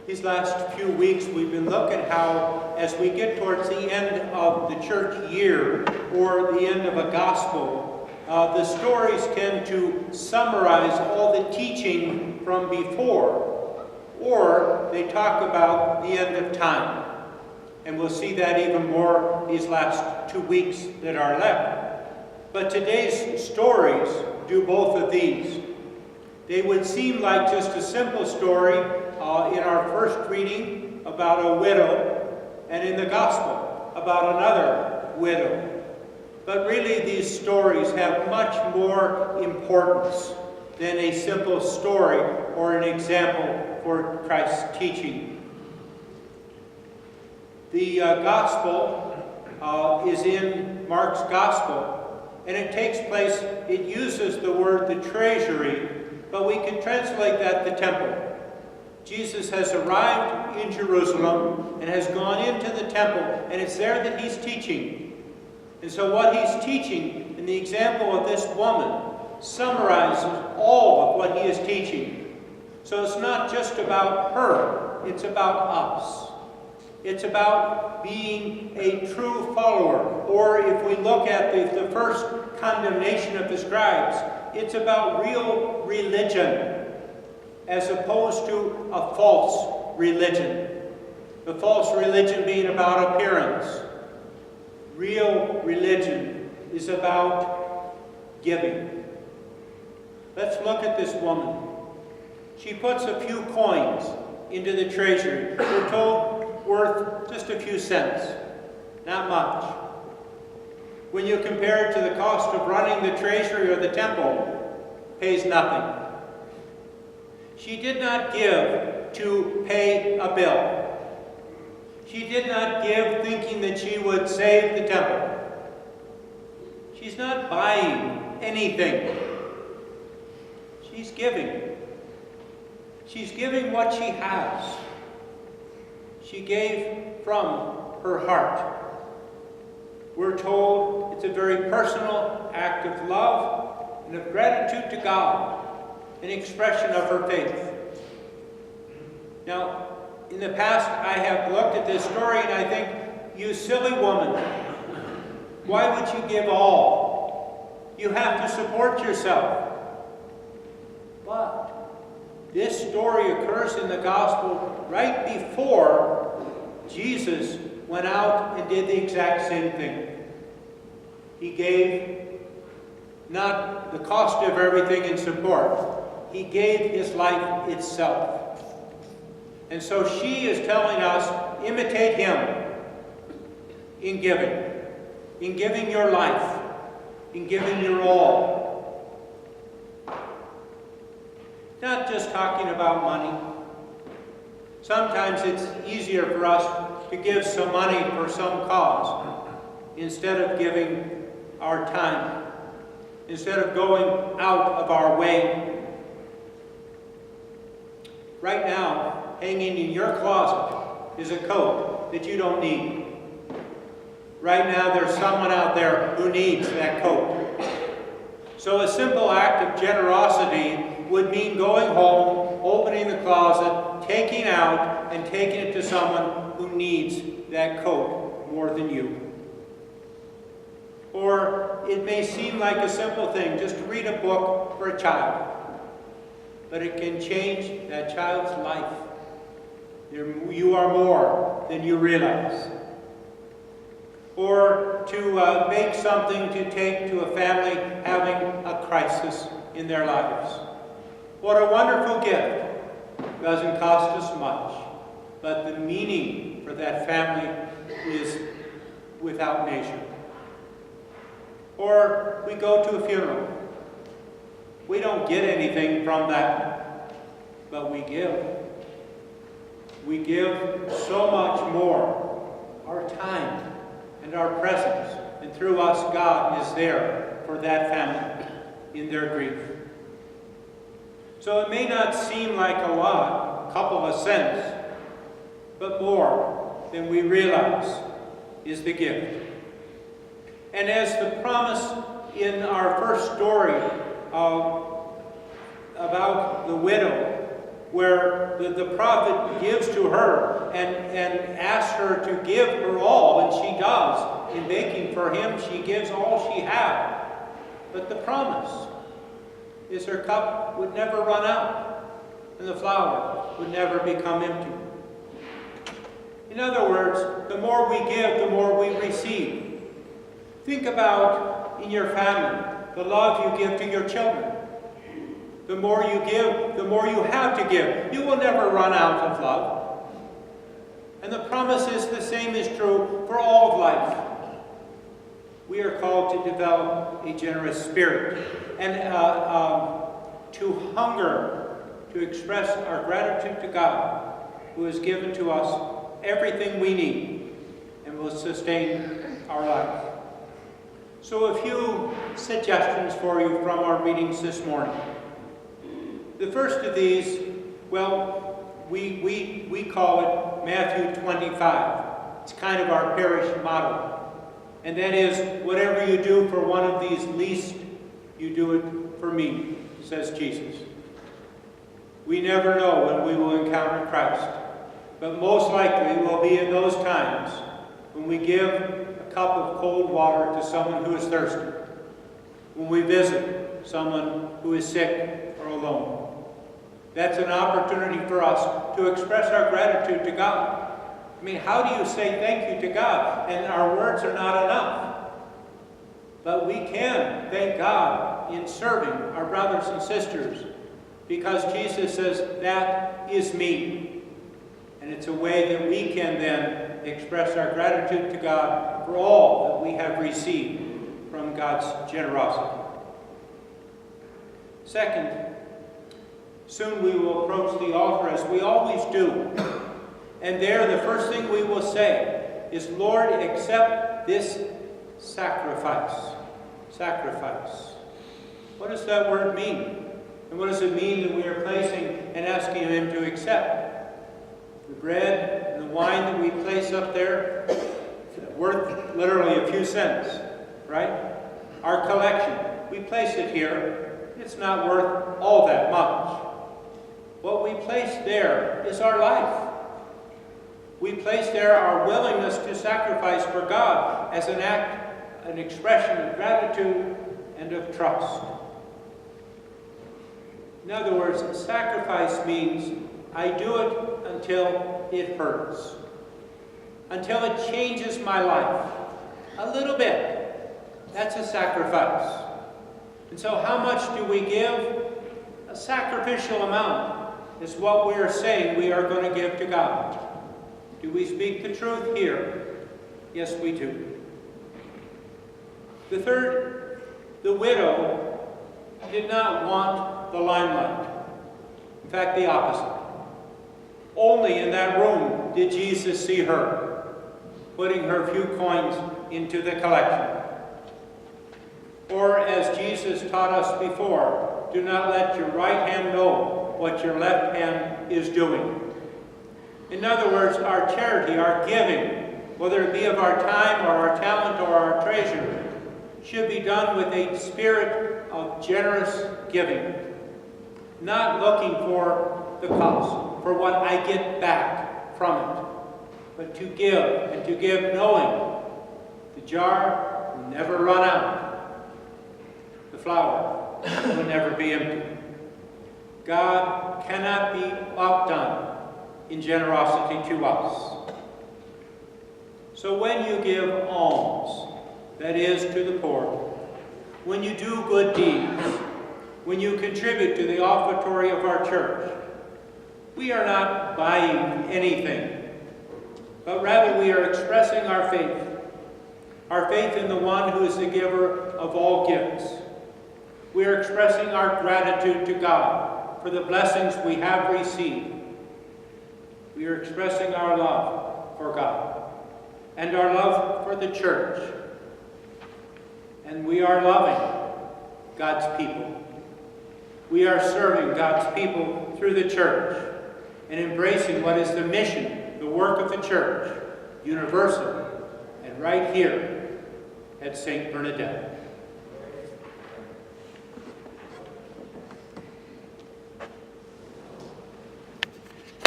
These last few weeks we've been looking how, as we get towards the end of the church year or the end of a gospel, the stories tend to summarize all the teaching from before, or they talk about the end of time. And we'll see that even more these last 2 weeks that are left. But today's stories do both of these. They would seem like just a simple story in our first reading about a widow, and in the gospel about another widow. But really these stories have much more importance than a simple story or an example for Christ's teaching. The gospel is in Mark's gospel, and it takes place, it uses the word the treasury, but we can translate that the temple. Jesus has arrived in Jerusalem and has gone into the temple, and it's there that he's teaching. And so what he's teaching, in the example of this woman, summarizes all of what he is teaching. So it's not just about her, it's about us. It's about being a true follower. Or if we look at the first condemnation of the scribes, it's about real religion, as opposed to a false religion. The false religion being about appearance. Real religion is about giving. Let's look at this woman. She puts a few coins into the treasury. We're told worth just a few cents, not much. When you compare it to the cost of running the treasury or the temple, it pays nothing. She did not give to pay a bill. She did not give thinking that she would save the temple. She's not buying anything. She's giving. She's giving what she has. She gave from her heart. We're told it's a very personal act of love and of gratitude to God, an expression of her faith. Now, in the past, I have looked at this story and I think, you silly woman, why would you give all? You have to support yourself. But this story occurs in the gospel right before Jesus went out and did the exact same thing. He gave not the cost of everything in support. He gave his life itself. And so she is telling us, imitate him in giving your life, in giving your all. Not just talking about money. Sometimes it's easier for us to give some money for some cause instead of giving our time, instead of going out of our way. Right now, hanging in your closet is a coat that you don't need. Right now, there's someone out there who needs that coat. So a simple act of generosity would mean going home, opening the closet, taking out, and taking it to someone who needs that coat more than you. Or it may seem like a simple thing, just to read a book for a child. But it can change that child's life. You are more than you realize. Or to make something to take to a family having a crisis in their lives. What a wonderful gift. It doesn't cost us much, but the meaning for that family is without measure. Or we go to a funeral. We don't get anything from that, but we give. We give so much more, our time and our presence, and through us God is there for that family in their grief. So it may not seem like a lot, a couple of cents, but more than we realize is the gift. And as the promise in our first story about the widow where the prophet gives to her and asks her to give her all, and she does. In baking for him, she gives all she had. But the promise is her cup would never run out, and the flour would never become empty. In other words, the more we give, the more we receive. Think about in your family, the love you give to your children. The more you give, the more you have to give. You will never run out of love. And the promise is the same is true for all of life. We are called to develop a generous spirit and to hunger, to express our gratitude to God, who has given to us everything we need and will sustain our life. So a few suggestions for you from our readings this morning. The first of these, well, we call it Matthew 25. It's kind of our parish motto. And that is, whatever you do for one of these least, you do it for me, says Jesus. We never know when we will encounter Christ, but most likely will be in those times when we give a cup of cold water to someone who is thirsty, when we visit someone who is sick or alone. That's an opportunity for us to express our gratitude to God. I mean, how do you say thank you to God? And our words are not enough. But we can thank God in serving our brothers and sisters, because Jesus says, that is me. And it's a way that we can then express our gratitude to God for all that we have received from God's generosity. Second, soon we will approach the altar as we always do. And there the first thing we will say is, Lord, accept this sacrifice. Sacrifice. What does that word mean? And what does it mean that we are placing and asking Him to accept? The bread and the wine that we place up there, worth literally a few cents, right? Our collection, we place it here. It's not worth all that much. What we place there is our life. We place there our willingness to sacrifice for God as an act, an expression of gratitude and of trust. In other words, sacrifice means I do it until it hurts, until it changes my life a little bit. That's a sacrifice. And so how much do we give? A sacrificial amount is what we are saying we are going to give to God. Do we speak the truth here? Yes, we do. The third, the widow did not want the limelight. In fact, the opposite. Only in that room did Jesus see her, putting her few coins into the collection. Or as Jesus taught us before, do not let your right hand know what your left hand is doing. In other words, our charity, our giving, whether it be of our time or our talent or our treasure, should be done with a spirit of generous giving, not looking for the cost, for what I get back from it, but to give, and to give knowing the jar will never run out, the flour will never be empty. God cannot be outdone in generosity to us. So when you give alms, that is, to the poor, when you do good deeds, when you contribute to the offertory of our church, we are not buying anything, but rather we are expressing our faith in the one who is the giver of all gifts. We are expressing our gratitude to God for the blessings we have received. We are expressing our love for God and our love for the church. And we are loving God's people. We are serving God's people through the church and embracing what is the mission, the work of the church, universal and right here at St. Bernadette.